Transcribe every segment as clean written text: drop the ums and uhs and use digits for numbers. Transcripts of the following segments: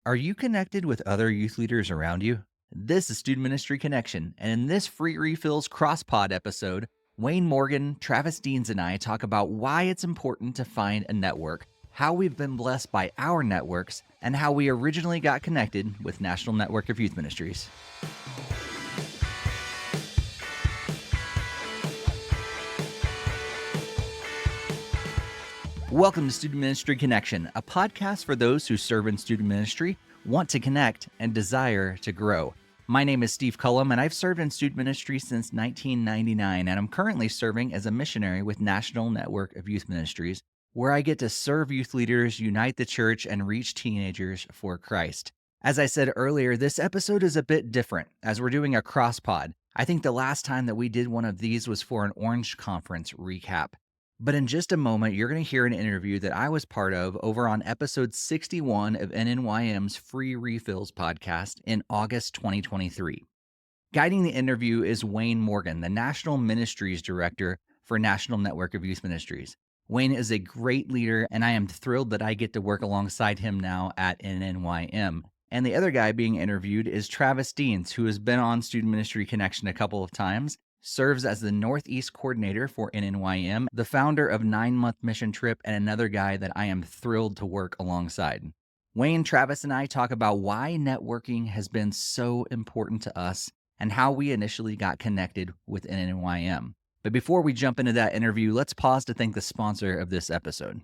Are you connected with other youth leaders around you? This is Student Ministry Connection, and in this Free Refills Crosspod episode, Wayne Morgan, Travis Deans, and I talk about why it's important to find a network, how we've been blessed by our networks, and how we originally got connected with National Network of Youth Ministries. Welcome to Student Ministry Connection, a podcast for those who serve in student ministry, want to connect, and desire to grow. My name is Steve Cullum, and I've served in student ministry since 1999, and I'm currently serving as a missionary with National Network of Youth Ministries, where I get to serve youth leaders, unite the church, and reach teenagers for Christ. As I said earlier, this episode is a bit different, as we're doing a crosspod. I think the last time that we did one of these was for an Orange Conference recap. But in just a moment, you're going to hear an interview that I was part of over on episode 61 of NNYM's Free Refills podcast in August 2023. Guiding the interview is Wayne Morgan, the National Ministries Director for National Network of Youth Ministries. Wayne is a great leader, and I am thrilled that I get to work alongside him now at NNYM. And the other guy being interviewed is Travis Deans, who has been on Student Ministry Connection a couple of times, serves as the Northeast Coordinator for NNYM, the founder of 9-Month Mission Trip, and another guy that I am thrilled to work alongside. Wayne, Travis, and I talk about why networking has been so important to us and how we initially got connected with NNYM. But before we jump into that interview, let's pause to thank the sponsor of this episode.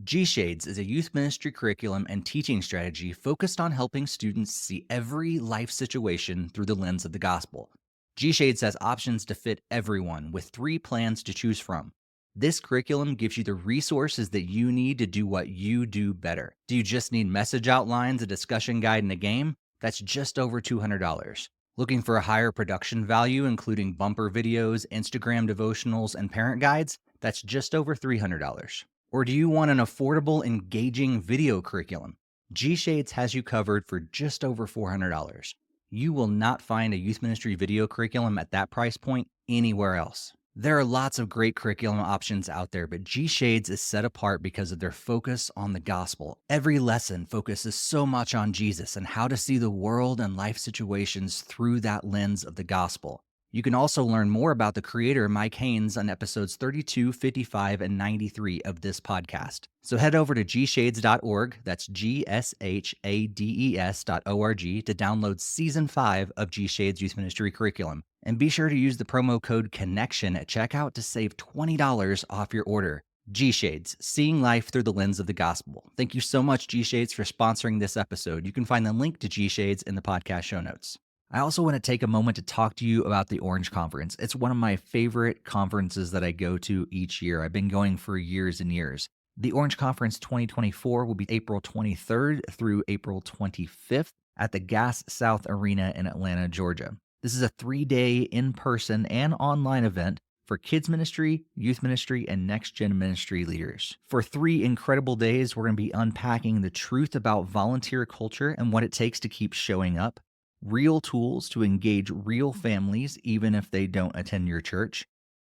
G-Shades is a youth ministry curriculum and teaching strategy focused on helping students see every life situation through the lens of the gospel. G-Shades has options to fit everyone with 3 plans to choose from. This curriculum gives you the resources that you need to do what you do better. Do you just need message outlines, a discussion guide, and a game? That's just over $200. Looking for a higher production value, including bumper videos, Instagram devotionals, and parent guides? That's just over $300. Or do you want an affordable, engaging video curriculum? G-Shades has you covered for just over $400. You will not find a youth ministry video curriculum at that price point anywhere else. There are lots of great curriculum options out there, but G-Shades is set apart because of their focus on the gospel. Every lesson focuses so much on Jesus and how to see the world and life situations through that lens of the gospel. You can also learn more about the creator, Mike Haynes, on episodes 32, 55, and 93 of this podcast. So head over to gshades.org, that's gshades.org, to download Season 5 of G-Shades Youth Ministry Curriculum. And be sure to use the promo code CONNECTION at checkout to save $20 off your order. G-Shades, seeing life through the lens of the gospel. Thank you so much, G-Shades, for sponsoring this episode. You can find the link to G-Shades in the podcast show notes. I also want to take a moment to talk to you about the Orange Conference. It's one of my favorite conferences that I go to each year. I've been going for years and years. The Orange Conference 2024 will be April 23rd through April 25th at the Gas South Arena in Atlanta, Georgia. This is a 3-day in-person and online event for kids ministry, youth ministry, and next-gen ministry leaders. For 3 incredible days, we're going to be unpacking the truth about volunteer culture and what it takes to keep showing up, real tools to engage real families even if they don't attend your church,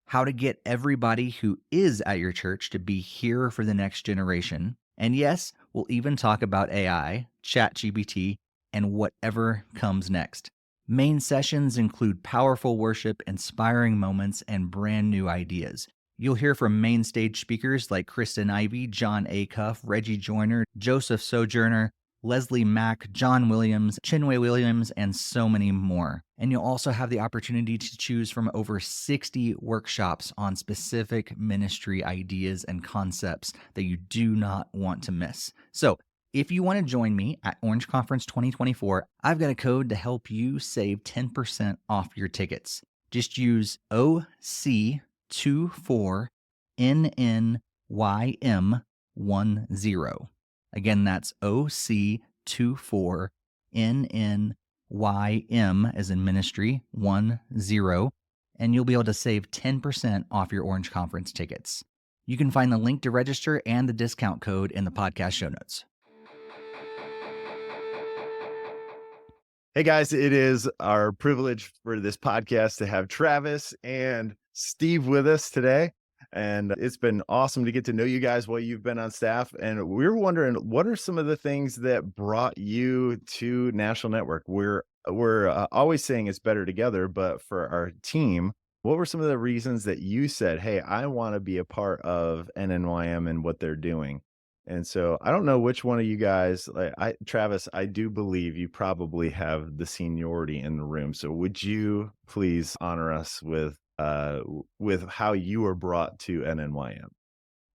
how to get everybody who is at your church to be here for the next generation, and yes, we'll even talk about AI, ChatGPT, and whatever comes next. Main sessions include powerful worship, inspiring moments, and brand new ideas. You'll hear from main stage speakers like Kristen Ivey, John Acuff, Reggie Joyner, Joseph Sojourner, Leslie Mack, John Williams, Chinwe Williams, and so many more. And you'll also have the opportunity to choose from over 60 workshops on specific ministry ideas and concepts that you do not want to miss. So if you want to join me at Orange Conference 2024, I've got a code to help you save 10% off your tickets. Just use OC24NNYM10. Again, that's OC24NNYM as in ministry 10, and you'll be able to save 10% off your Orange Conference tickets. You can find the link to register and the discount code in the podcast show notes. Hey guys, it is our privilege for this podcast to have Travis and Steve with us today. And it's been awesome to get to know you guys while you've been on staff. And we're wondering, what are some of the things that brought you to National Network? We're always saying it's better together, but for our team, what were some of the reasons that you said, "Hey, I want to be a part of NNYM and what they're doing"? And so I don't know which one of you guys, Travis, I do believe you probably have the seniority in the room. So would you please honor us with how you were brought to NNYM?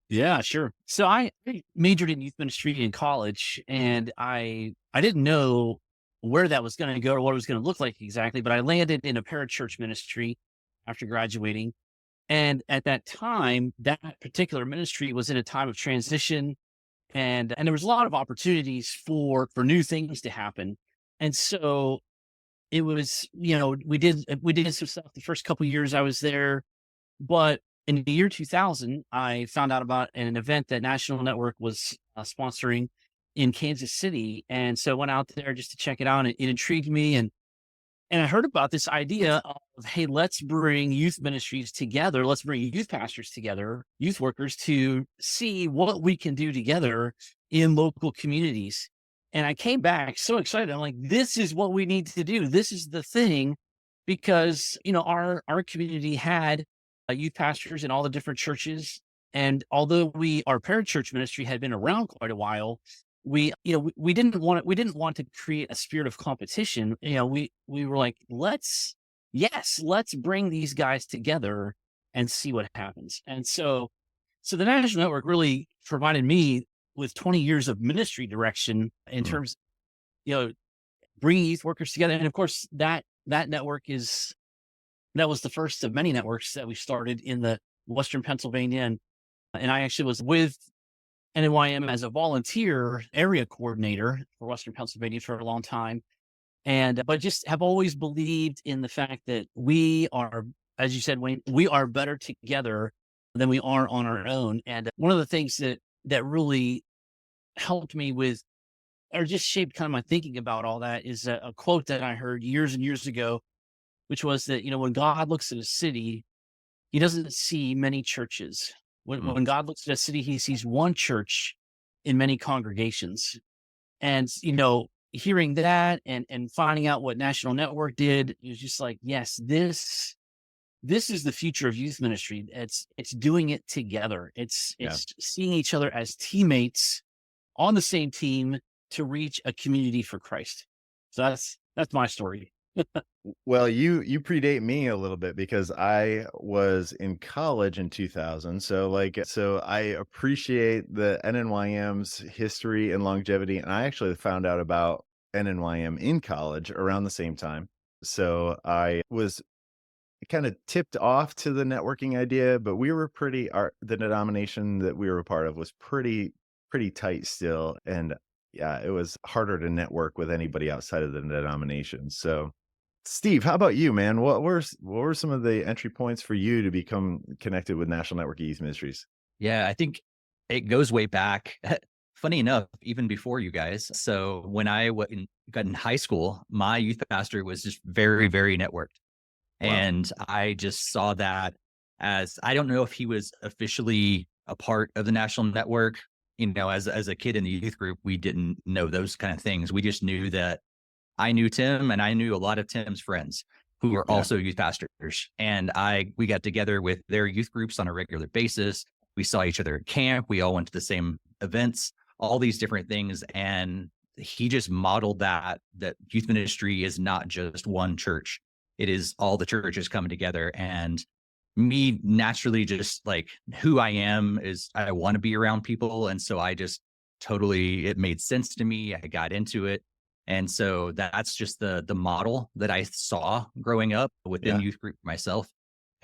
Yeah, sure. So I majored in youth ministry in college, and I didn't know where that was going to go or what it was going to look like exactly, but I landed in a parachurch ministry after graduating. And at that time, that particular ministry was in a time of transition, and there was a lot of opportunities for new things to happen. And so it was, we did some stuff the first couple years I was there, but in the year 2000, I found out about an event that National Network was sponsoring in Kansas City, and so I went out there just to check it out. And it intrigued me, and I heard about this idea of, hey, let's bring youth ministries together. Let's bring youth pastors together, youth workers, to see what we can do together in local communities. And I came back so excited. I'm like, this is what we need to do. This is the thing, because our community had youth pastors in all the different churches. And although our parachurch ministry had been around quite a while, we didn't want to create a spirit of competition. We were like, let's bring these guys together and see what happens. And so the National Network really provided me with 20 years of ministry direction in Mm, terms, you know, bringing youth workers together. And of course, that network that was the first of many networks that we started in the Western Pennsylvania. And I actually was with NYM as a volunteer area coordinator for Western Pennsylvania for a long time. But just have always believed in the fact that we are, as you said, Wayne, we are better together than we are on our own. And one of the things that really helped me with, or just shaped kind of my thinking about all that, is a quote that I heard years and years ago, which was that, when God looks at a city, he doesn't see many churches. mm, When God looks at a city, he sees one church in many congregations. And, hearing that and finding out what National Network did, it was just like, yes, this is the future of youth ministry. It's doing it together. yeah. It's seeing each other as teammates on the same team to reach a community for Christ. So that's my story. Well, you predate me a little bit because I was in college in 2000. So I appreciate the NNYM's history and longevity. And I actually found out about NNYM in college around the same time. So I was kind of tipped off to the networking idea, but we were the denomination that we were a part of was pretty tight still. And yeah, it was harder to network with anybody outside of the denomination. So Steve, how about you, man? What were some of the entry points for you to become connected with National Network of Youth Ministries? Yeah, I think it goes way back. Funny enough, even before you guys. So when got in high school, my youth pastor was just very, very networked. Wow. And I just saw that as, I don't know if he was officially a part of the national network. As a kid in the youth group, we didn't know those kind of things. We just knew that I knew Tim and I knew a lot of Tim's friends who were Yeah. also youth pastors. And we got together with their youth groups on a regular basis. We saw each other at camp. We all went to the same events, all these different things. And he just modeled that youth ministry is not just one church. It is all the churches coming together. And me naturally, just like who I am, is I want to be around people. And so it made sense to me. I got into it. And so that's just the model that I saw growing up within Yeah. youth group myself.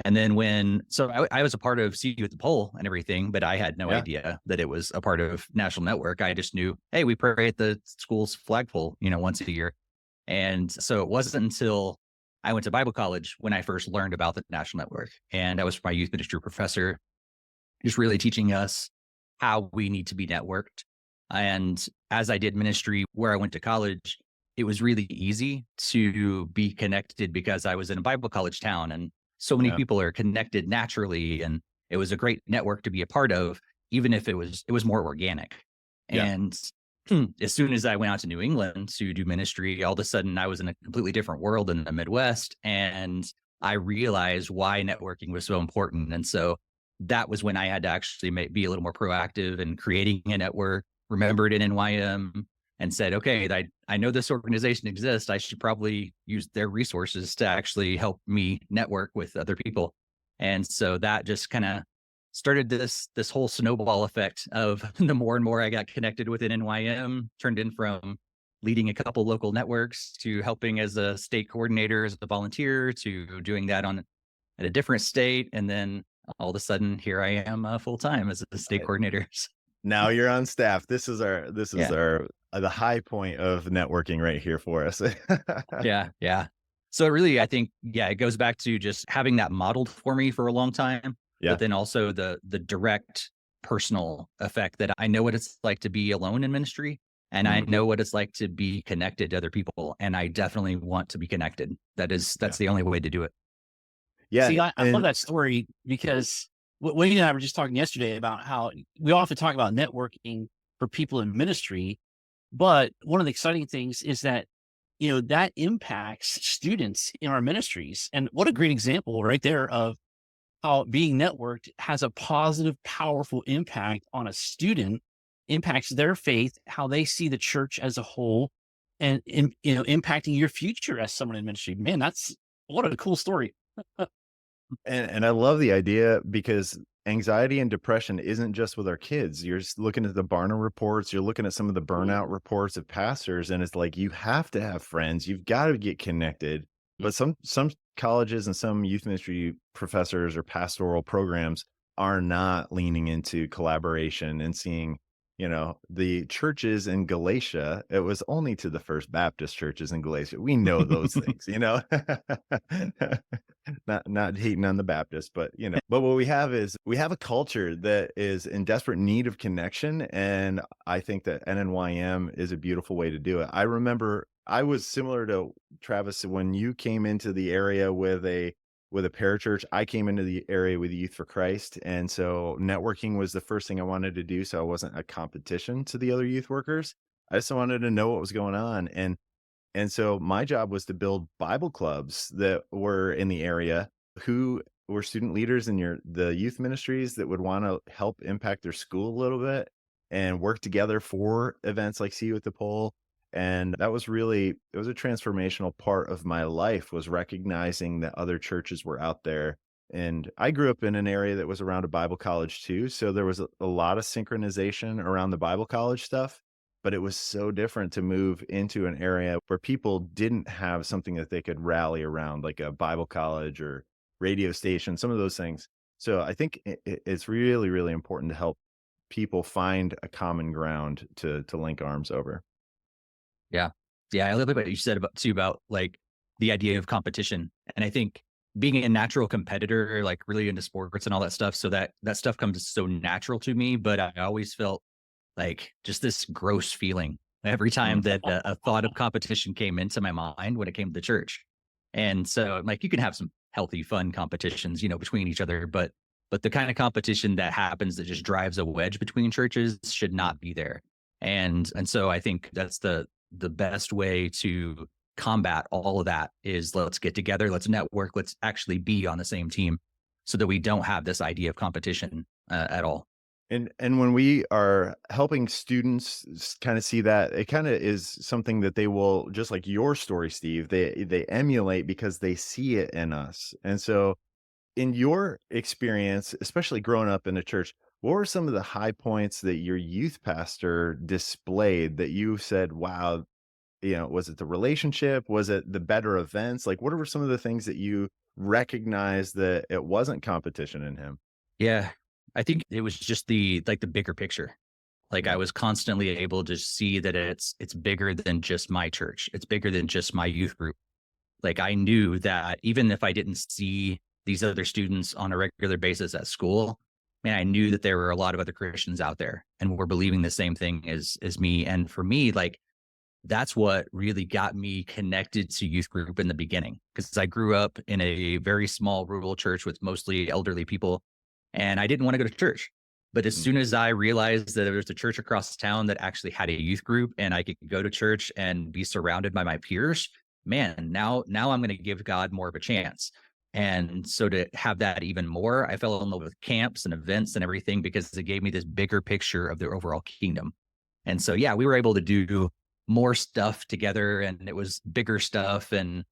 And then I was a part of See You at the Pole and everything, but I had no Yeah. idea that it was a part of National Network. I just knew, hey, we pray at the school's flagpole, once a year. And so it wasn't until I went to Bible college when I first learned about the National Network. And I was my youth ministry professor, just really teaching us how we need to be networked. And as I did ministry where I went to college, it was really easy to be connected because I was in a Bible college town and so many Yeah. people are connected naturally. And it was a great network to be a part of, even if it was more organic. Yeah. And as soon as I went out to New England to do ministry, all of a sudden I was in a completely different world in the Midwest. And I realized why networking was so important. And so that was when I had to actually be a little more proactive in creating a network, remembered NNYM, and said, okay, I know this organization exists. I should probably use their resources to actually help me network with other people. And so that just kind of started this whole snowball effect of the more and more I got connected with NNYM, turned in from leading a couple local networks to helping as a state coordinator, as a volunteer, to doing that at a different state. And then all of a sudden here I am full time as a state coordinator. Now you're on staff. This is Yeah. the high point of networking right here for us. Yeah. Yeah. So really, I think, it goes back to just having that modeled for me for a long time, Yeah. but then also the direct personal effect that I know what it's like to be alone in ministry, and I know what it's like to be connected to other people. And I definitely want to be connected. That's the only way to do it. Yeah. See, I love that story because Wayne and I were just talking yesterday about how we often talk about networking for people in ministry, but one of the exciting things is that, that impacts students in our ministries. And what a great example right there of how being networked has a positive, powerful impact on a student, impacts their faith, how they see the church as a whole, and impacting your future as someone in ministry. Man, what a cool story. And I love the idea because anxiety and depression isn't just with our kids. You're just looking at the Barna reports, you're looking at some of the burnout reports of pastors, and it's like you have to have friends, you've got to get connected. But some colleges and some youth ministry professors or pastoral programs are not leaning into collaboration and seeing, the churches in Galatia, it was only to the First Baptist churches in Galatia. We know those things, not hating on the Baptists, but but what we have is we have a culture that is in desperate need of connection. And I think that NNYM is a beautiful way to do it. I remember I was similar to Travis when you came into the area with a parachurch. I came into the area with Youth for Christ. And so networking was the first thing I wanted to do. So I wasn't a competition to the other youth workers. I just wanted to know what was going on. And so my job was to build Bible clubs that were in the area who were student leaders in the youth ministries that would want to help impact their school a little bit and work together for events like See You at the Pole. And that was it was a transformational part of my life, was recognizing that other churches were out there. And I grew up in an area that was around a Bible college too. So there was a lot of synchronization around the Bible college stuff. But it was so different to move into an area where people didn't have something that they could rally around, like a Bible college or radio station, some of those things. So I think it's really, really important to help people find a common ground to link arms over. Yeah. Yeah. I love what you said about like the idea of competition. And I think being a natural competitor, like really into sports and all that stuff. So that stuff comes so natural to me, but I always felt like just this gross feeling every time that a thought of competition came into my mind when it came to the church. And so like, you can have some healthy, fun competitions, between each other, but the kind of competition that happens that just drives a wedge between churches should not be there. And so I think that's the best way to combat all of that is let's get together, let's network, let's actually be on the same team so that we don't have this idea of competition at all. And when we are helping students kind of see that, it kind of is something that they will, just like your story, Steve, they emulate because they see it in us. And so in your experience, especially growing up in a church, what were some of the high points that your youth pastor displayed that you said, wow, was it the relationship? Was it the better events? Like, what were some of the things that you recognized that it wasn't competition in him? Yeah. I think it was just the bigger picture. Like I was constantly able to see that it's bigger than just my church. It's bigger than just my youth group. Like I knew that even if I didn't see these other students on a regular basis at school, man, I knew that there were a lot of other Christians out there and were believing the same thing as me. And for me, like that's what really got me connected to youth group in the beginning, because I grew up in a very small rural church with mostly elderly people. and I didn't want to go to church. But as Mm. soon as I realized that there was a church across town that actually had a youth group and I could go to church and be surrounded by my peers, man, now I'm going to give God more of a chance. And so to have that even more, I fell in love with camps and events and everything because it gave me this bigger picture of the overall kingdom. And so, yeah, we were able to do more stuff together, and it was bigger stuff and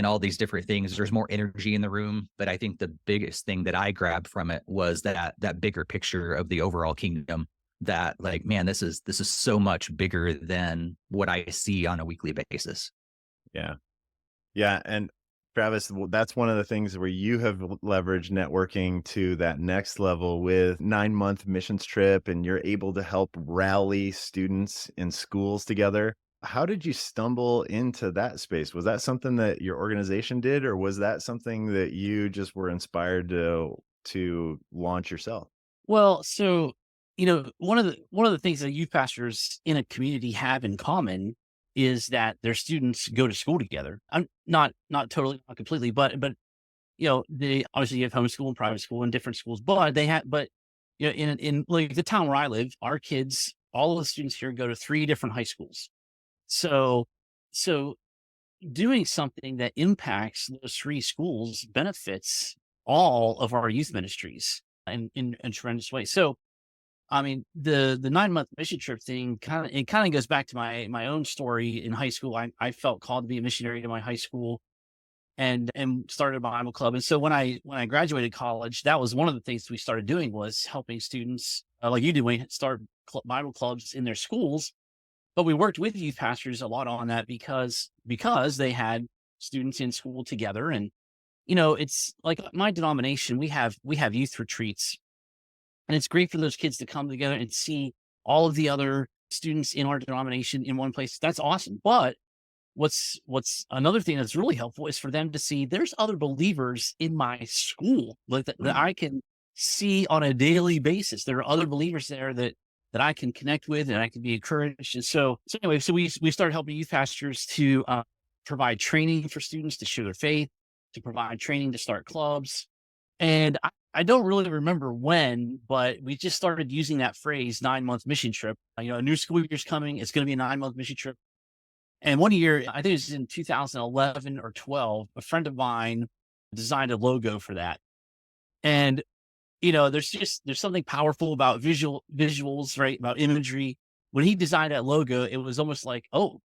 all these different things. There's more energy in the room, but I think the biggest thing that I grabbed from it was that bigger picture of the overall kingdom. That, like, man, this is so much bigger than what I see on a weekly basis. Yeah. Yeah. And Travis, that's one of the things where you have leveraged networking to that next level with 9-month missions trip, and you're able to help rally students in schools together. How did you stumble into that space? Was that something that your organization did, or was that something that you just were inspired to launch yourself? Well, so, one of the things that youth pastors in a community have in common is that their students go to school together. I'm not totally, not completely, but they obviously you have homeschool and private school and different schools, but in like the town where I live, our kids, all of the students here go to 3 different high schools. So so doing something that impacts those 3 schools benefits all of our youth ministries in a tremendous way. So, I mean, the 9-month mission trip thing kind of goes back to my own story in high school. I felt called to be a missionary to my high school and started a Bible club. And so when I graduated college, that was one of the things we started doing was helping students like you did when you start Bible clubs in their schools. But we worked with youth pastors a lot on that because they had students in school together. And it's like my denomination, we have youth retreats, and it's great for those kids to come together and see all of the other students in our denomination in one place. That's awesome. But what's another thing that's really helpful is for them to see there's other believers in my school like that Mm. I can see on a daily basis. There are other believers there that I can connect with and I can be encouraged. And so anyway, so we started helping youth pastors to provide training for students to share their faith, to provide training to start clubs. And I don't really remember when, but we just started using that phrase 9-month mission trip. A new school year's coming. It's going to be a 9-month mission trip. And one year, I think it was in 2011 or 12, a friend of mine designed a logo for that. And, there's something powerful about visuals, right? About imagery. When he designed that logo, it was almost like, oh,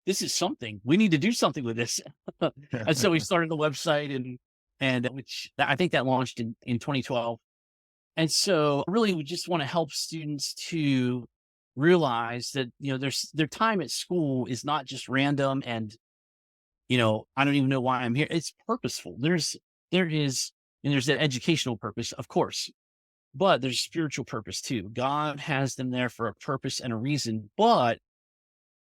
this is something. We need to do something with this. And so we started the website and which I think that launched in 2012. And so really we just want to help students to realize that, their time at school is not just random and, I don't even know why I'm here. It's purposeful. There's an educational purpose, of course, but there's spiritual purpose too. God has them there for a purpose and a reason. But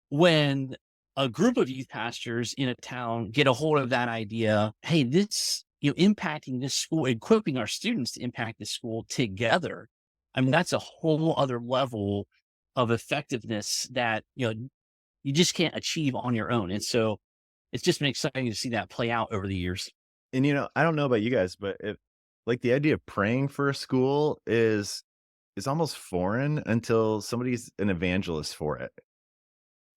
when a group of youth pastors in a town get a hold of that idea, hey, this, impacting this school, equipping our students to impact this school together. I mean, that's a whole other level of effectiveness that, you just can't achieve on your own. And so it's just been exciting to see that play out over the years. And I don't know about you guys, but like the idea of praying for a school is almost foreign until somebody's an evangelist for it.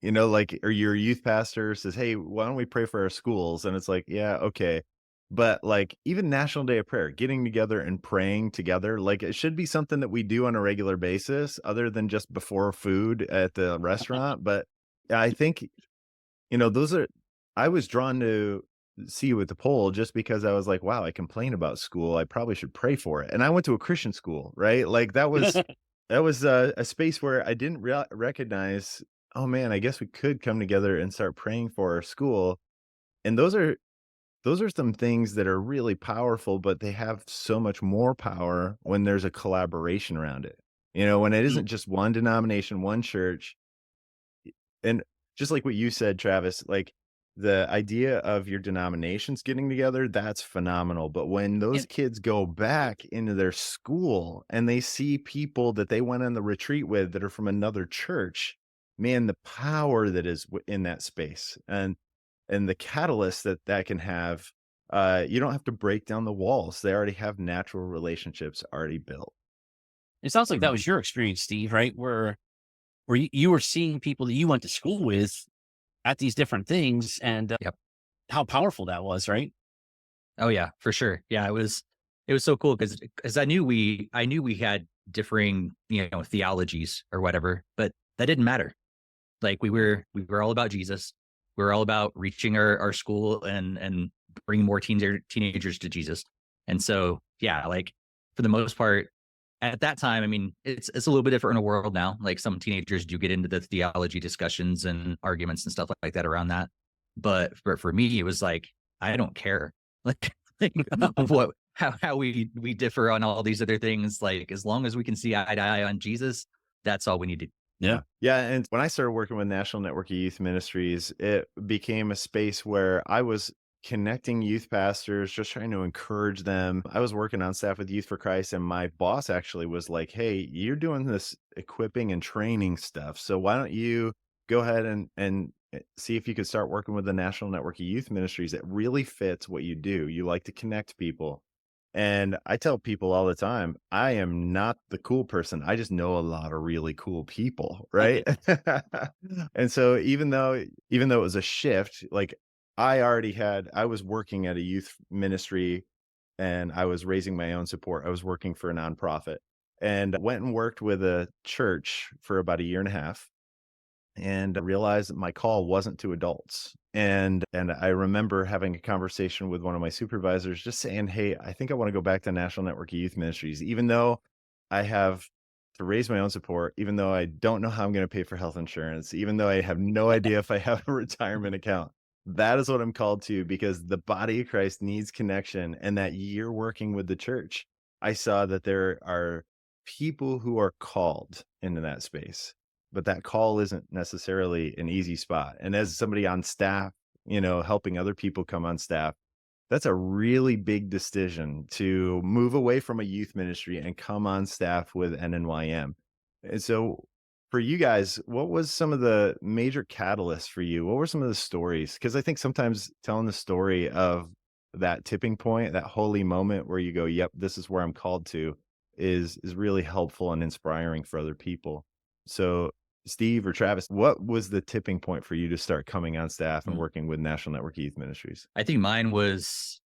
Like, or your youth pastor says, "Hey, why don't we pray for our schools?" And it's like, yeah, okay. But like even National Day of Prayer, getting together and praying together, like it should be something that we do on a regular basis, other than just before food at the restaurant. But I think, those are, I was drawn to see you at the poll just because I was like, wow, I complain about school. I probably should pray for it. And I went to a Christian school, right? Like that was a space where I didn't recognize, oh man, I guess we could come together and start praying for our school. And those are some things that are really powerful, but they have so much more power when there's a collaboration around it. When it isn't just one denomination, one church. And just like what you said, Travis, like the idea of your denominations getting together, that's phenomenal. But when those And kids go back into their school and they see people that they went on the retreat with that are from another church, man, the power that is in that space and the catalyst that can have You don't have to break down the walls. They already have natural relationships already built. It sounds like that was your experience, Steve, right? Where you were seeing people that you went to school with at these different things, and Yep. how powerful that was, right? Oh yeah, for sure. Yeah, it was so cool because I knew we had differing, theologies or whatever, but that didn't matter. Like we were all about Jesus. We were all about reaching our school and bringing more teenagers to Jesus. And so, yeah, like for the most part, at that time, I mean, it's a little bit different in a world now. Like some teenagers do get into the theology discussions and arguments and stuff like that around that. But for me, it was like, I don't care. Like, like how we differ on all these other things. Like as long as we can see eye to eye on Jesus, that's all we need to. Yeah. Yeah. And when I started working with National Network of Youth Ministries, it became a space where I was connecting youth pastors, just trying to encourage them. I was working on staff with Youth for Christ, and my boss actually was like, "Hey, you're doing this equipping and training stuff. So why don't you go ahead and see if you could start working with the National Network of Youth Ministries? It really fits what you do. You like to connect people." And I tell people all the time, I am not the cool person. I just know a lot of really cool people, right? And so even though it was a shift, like I was working at a youth ministry and I was raising my own support. I was working for a nonprofit and went and worked with a church for about a year and a half and realized that my call wasn't to adults. And I remember having a conversation with one of my supervisors just saying, "Hey, I think I want to go back to National Network of Youth Ministries, even though I have to raise my own support, even though I don't know how I'm going to pay for health insurance, even though I have no idea if I have a retirement account. That is what I'm called to because the body of Christ needs connection." And that year working with the church, I saw that there are people who are called into that space, but that call isn't necessarily an easy spot. And as somebody on staff, helping other people come on staff, that's a really big decision to move away from a youth ministry and come on staff with NNYM. And so for you guys, what was some of the major catalysts for you? What were some of the stories? Because I think sometimes telling the story of that tipping point, that holy moment where you go, "Yep, this is where I'm called to," is really helpful and inspiring for other people. So Steve or Travis, what was the tipping point for you to start coming on staff and Mm. working with National Network Youth Ministries? I think mine was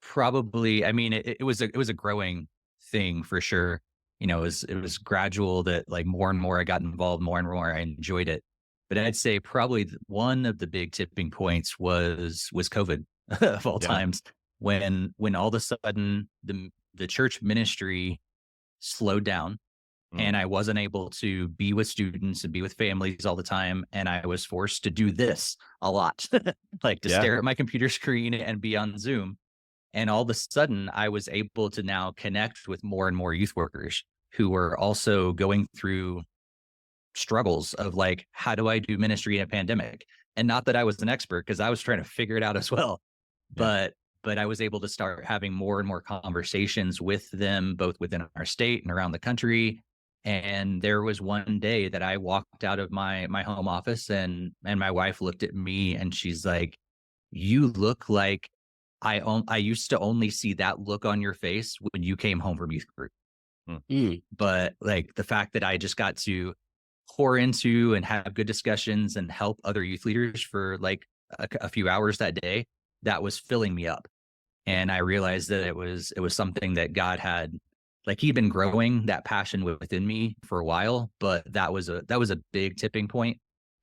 probably, I mean, it was a growing thing for sure. It was gradual that like more and more I got involved, more and more I enjoyed it. But I'd say probably one of the big tipping points was COVID of all Yeah. times when all of a sudden the church ministry slowed down Mm. and I wasn't able to be with students and be with families all the time. And I was forced to do this a lot, like to Yeah. stare at my computer screen and be on Zoom. And all of a sudden, I was able to now connect with more and more youth workers who were also going through struggles of like, how do I do ministry in a pandemic? And not that I was an expert because I was trying to figure it out as well. Yeah. But I was able to start having more and more conversations with them, both within our state and around the country. And there was one day that I walked out of my home office and my wife looked at me and she's like, "You look like I used to only see that look on your face when you came home from youth group." Mm. But like the fact that I just got to pour into and have good discussions and help other youth leaders for like a few hours that day, that was filling me up. And I realized that it was something that God had, like he'd been growing that passion within me for a while, but that was a big tipping point.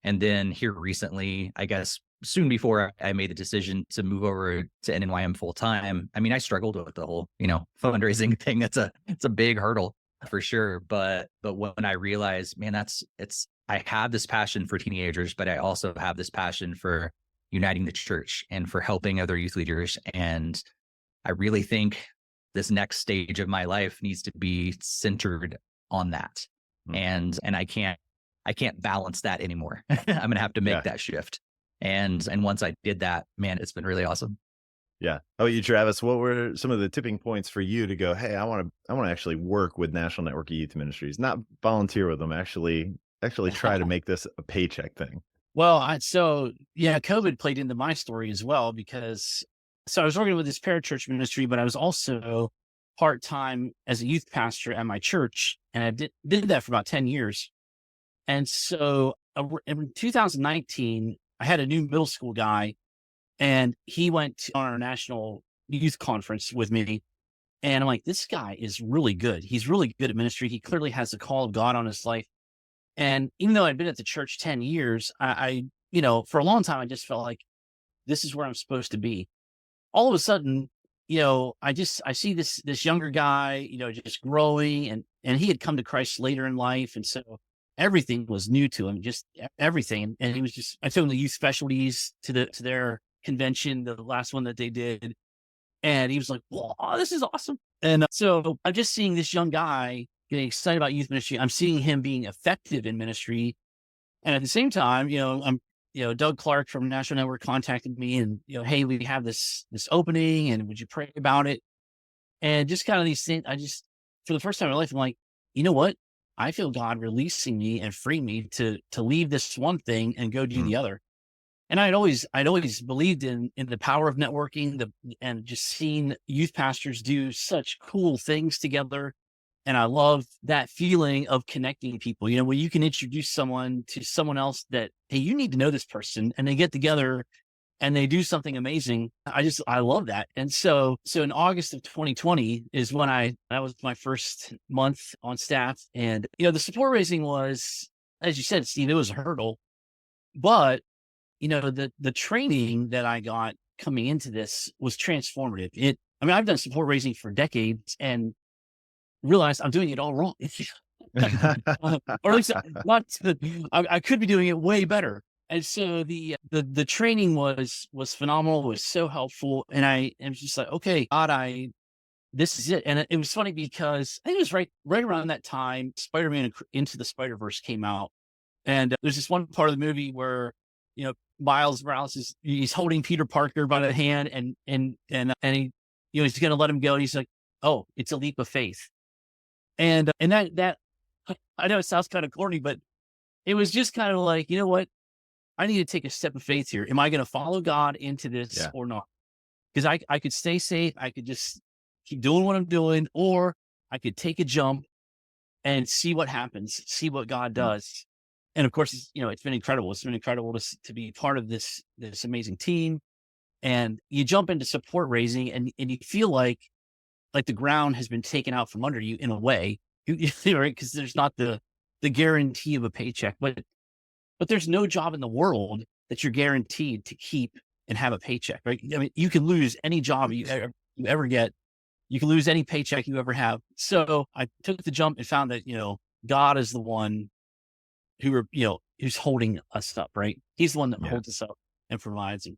And then here recently, I guess soon before I made the decision to move over to NNYM full time, I mean, I struggled with the whole, fundraising thing. It's a big hurdle for sure. But when I realized, man, I have this passion for teenagers, but I also have this passion for uniting the church and for helping other youth leaders. And I really think this next stage of my life needs to be centered on that. Mm. And I can't balance that anymore. I'm going to have to make Yeah. that shift. And once I did that, man, it's been really awesome. Yeah. How about you, Travis? What were some of the tipping points for you to go, "Hey, I want to actually work with National Network of Youth Ministries, not volunteer with them, actually try to make this a paycheck thing." Well, so yeah, COVID played into my story as well because So I was working with this parachurch ministry, but I was also part-time as a youth pastor at my church. And I did that for about 10 years. And so in 2019, I had a new middle school guy, and he went to our national youth conference with me. And I'm like, this guy is really good. He's really good at ministry. He clearly has the call of God on his life. And even though I'd been at the church 10 years, for a long time, I just felt like this is where I'm supposed to be. All of a sudden, I see this younger guy, just growing, and he had come to Christ later in life. And so everything was new to him, just everything. And he was I took him to youth specialties to their convention, the last one that they did. And he was like, "Wow, this is awesome." And so I'm just seeing this young guy getting excited about youth ministry. I'm seeing him being effective in ministry. And at the same time, Doug Clark from National Network contacted me and, hey, we have this opening, and would you pray about it? And just kind of these things, for the first time in my life, I'm like, you know what? I feel God releasing me and freeing me to leave this one thing and go do the other. And I'd always believed in the power of networking, and just seeing youth pastors do such cool things together. And I love that feeling of connecting people, when you can introduce someone to someone else that, hey, you need to know this person, and they get together and they do something amazing. I love that. And so in August of 2020 is when that was my first month on staff. And, the support raising was, as you said, Steve, it was a hurdle, but the training that I got coming into this was transformative. I've done support raising for decades and realized I'm doing it all wrong. Or at least I could be doing it way better. And so the training was phenomenal, was so helpful. And I am just like, okay, God, this is it. And it was funny because I think it was right around that time, Spider-Man Into the Spider-Verse came out. And there's this one part of the movie where, Miles Morales he's holding Peter Parker by the hand, and he, he's going to let him go. And he's like, oh, it's a leap of faith. And that I know it sounds kind of corny, but it was just kind of like, you know what? I need to take a step of faith here. Am I going to follow God into this or not? Because I could stay safe. I could just keep doing what I'm doing, or I could take a jump and see what happens, see what God does. And of course, it's been incredible. It's been incredible to be part of this amazing team. And you jump into support raising, and you feel like the ground has been taken out from under you in a way, right? Because there's not the guarantee of a paycheck, but there's no job in the world that you're guaranteed to keep and have a paycheck, right? I mean, you can lose any job you ever get. You can lose any paycheck you ever have. So I took the jump and found that, God is the one who's holding us up, right? He's the one that holds us up and provides.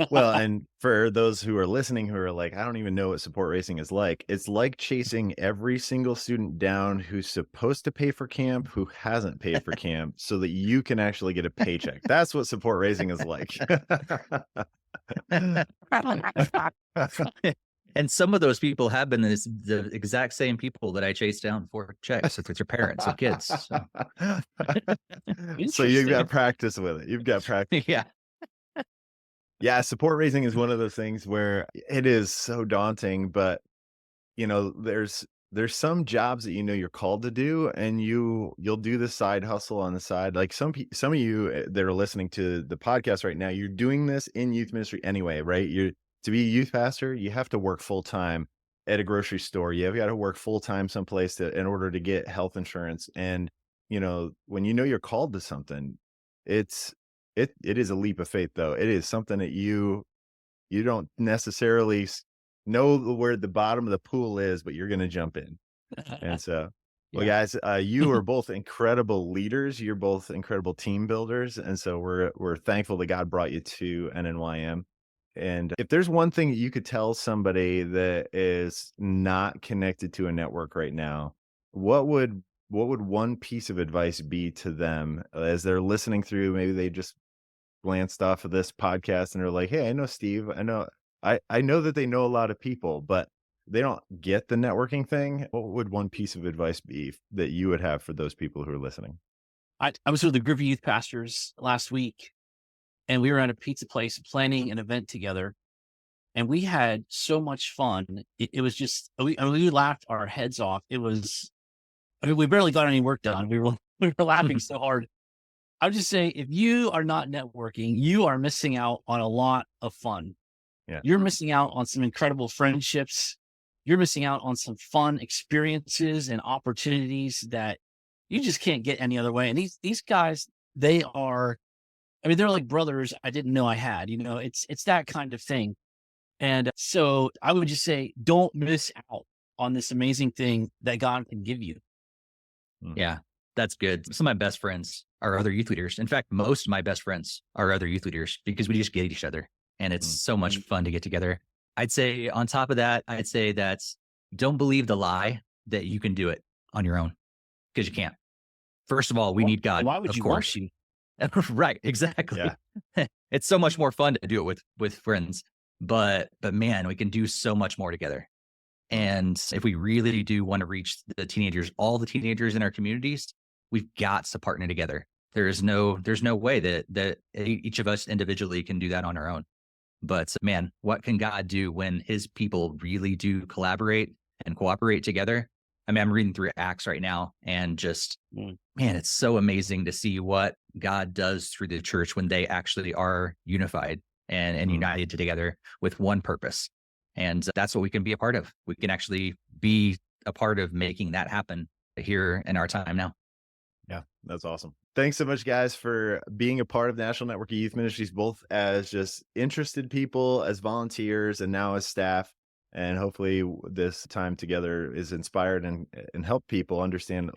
Well, and for those who are listening who are like, I don't even know what support racing is like. It's like chasing every single student down who's supposed to pay for camp, who hasn't paid for camp, so that you can actually get a paycheck. That's what support racing is like. And some of those people have been the exact same people that I chased down for checks. If it's your parents and kids. So you've got practice with it. You've got practice. Yeah. Yeah. Support raising is one of those things where it is so daunting, but there's some jobs that you're called to do, and you'll do the side hustle on the side. Like some of you that are listening to the podcast right now, you're doing this in youth ministry anyway, right? To be a youth pastor, you have to work full time at a grocery store. You've got to work full time someplace in order to get health insurance. And when you're called to something, it is a leap of faith, though. It is something that you don't necessarily know where the bottom of the pool is, but you're going to jump in. And so, well, guys, you are both incredible leaders. You're both incredible team builders. And so we're thankful that God brought you to NNYM. And if there's one thing that you could tell somebody that is not connected to a network right now, what would one piece of advice be to them as they're listening through? Maybe they just glanced off of this podcast and are like, hey, I know Steve. I know that they know a lot of people, but they don't get the networking thing. What would one piece of advice be that you would have for those people who are listening? I was with a group of youth pastors last week, and we were at a pizza place planning an event together. And we had so much fun. It was just, we laughed our heads off. We barely got any work done. We were laughing so hard. I would just say, if you are not networking, you are missing out on a lot of fun. Yeah. You're missing out on some incredible friendships. You're missing out on some fun experiences and opportunities that you just can't get any other way. And these guys, they're like brothers I didn't know I had. It's that kind of thing. And so I would just say, don't miss out on this amazing thing that God can give you. Yeah, that's good. Some of my best friends are other youth leaders. In fact, most of my best friends are other youth leaders because we just get each other, and it's so much fun to get together. I'd say on top of that, don't believe the lie that you can do it on your own, because you can't. First of all, we need God. Why would of you course. want to? Right, exactly. Yeah. It's so much more fun to do it with friends, but man, we can do so much more together. And if we really do want to reach the teenagers, all the teenagers in our communities, we've got to partner together. There's no way that each of us individually can do that on our own. But man, what can God do when his people really do collaborate and cooperate together? I mean, I'm reading through Acts right now, and just, man, it's so amazing to see what God does through the church when they actually are unified and united together with one purpose. And that's what we can be a part of. We can actually be a part of making that happen here in our time now. Yeah, that's awesome. Thanks so much, guys, for being a part of the National Network of Youth Ministries, both as just interested people, as volunteers, and now as staff. And hopefully this time together is inspired and help people understand,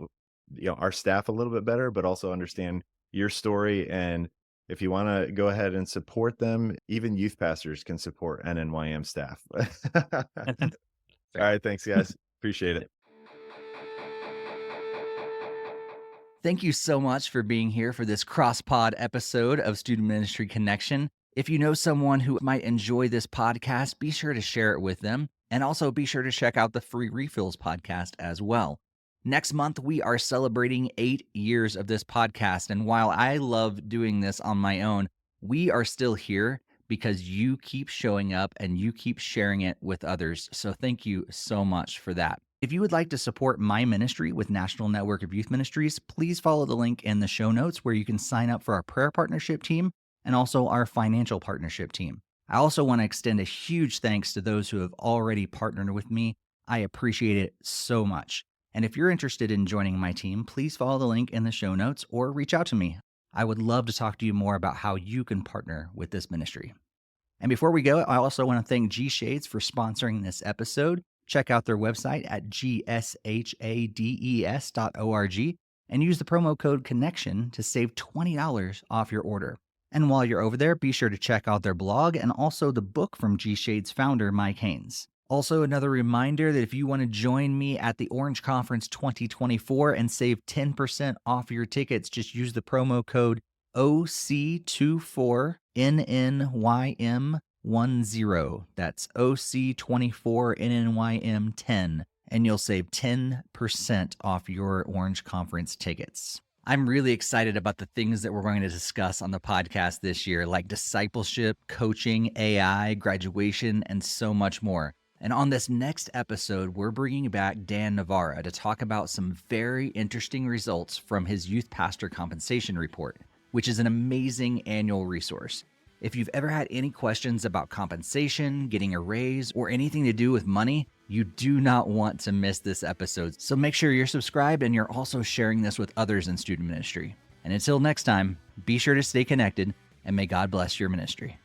our staff a little bit better, but also understand your story. And if you want to go ahead and support them, even youth pastors can support NNYM staff. All right. Thanks, guys. Appreciate it. Thank you so much for being here for this cross-pod episode of Student Ministry Connection. If you know someone who might enjoy this podcast, be sure to share it with them. And also be sure to check out the Free Refills podcast as well. Next month, we are celebrating 8 years of this podcast. And while I love doing this on my own, we are still here because you keep showing up and you keep sharing it with others. So thank you so much for that. If you would like to support my ministry with National Network of Youth Ministries, please follow the link in the show notes where you can sign up for our prayer partnership team and also our financial partnership team. I also want to extend a huge thanks to those who have already partnered with me. I appreciate it so much. And if you're interested in joining my team, please follow the link in the show notes or reach out to me. I would love to talk to you more about how you can partner with this ministry. And before we go, I also want to thank G Shades for sponsoring this episode. Check out their website at gshades.org and use the promo code CONNECTION to save $20 off your order. And while you're over there, be sure to check out their blog and also the book from G Shades founder Mike Haynes. Also, another reminder that if you want to join me at the Orange Conference 2024 and save 10% off your tickets, just use the promo code OC24NNYM10. That's OC24NNYM10, and you'll save 10% off your Orange Conference tickets. I'm really excited about the things that we're going to discuss on the podcast this year, like discipleship, coaching, AI, graduation, and so much more. And on this next episode, we're bringing back Dan Navarra to talk about some very interesting results from his Youth Pastor Compensation Report, which is an amazing annual resource. If you've ever had any questions about compensation, getting a raise, or anything to do with money, you do not want to miss this episode. So make sure you're subscribed and you're also sharing this with others in student ministry. And until next time, be sure to stay connected and may God bless your ministry.